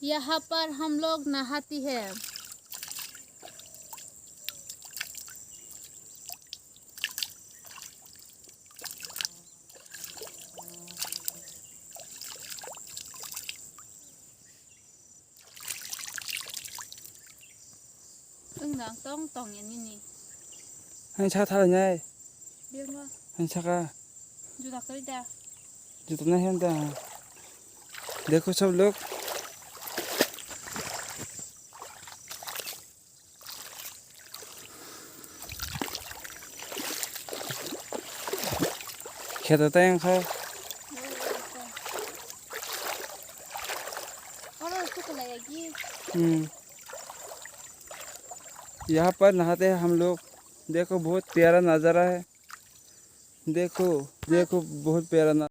यहाँ पर हम लोग नहाती है।ต้องอย่างนี้นี่ Anh cha thà nhai, เรียกว่า anh cha का อยู่ตักเลยจ้ะ जितना है ना देखो सब लोग खेत होता है खा यहाँ पर नहाते हैं हम लोग। देखो बहुत प्यारा नज़ारा है। देखो देखो बहुत प्यारा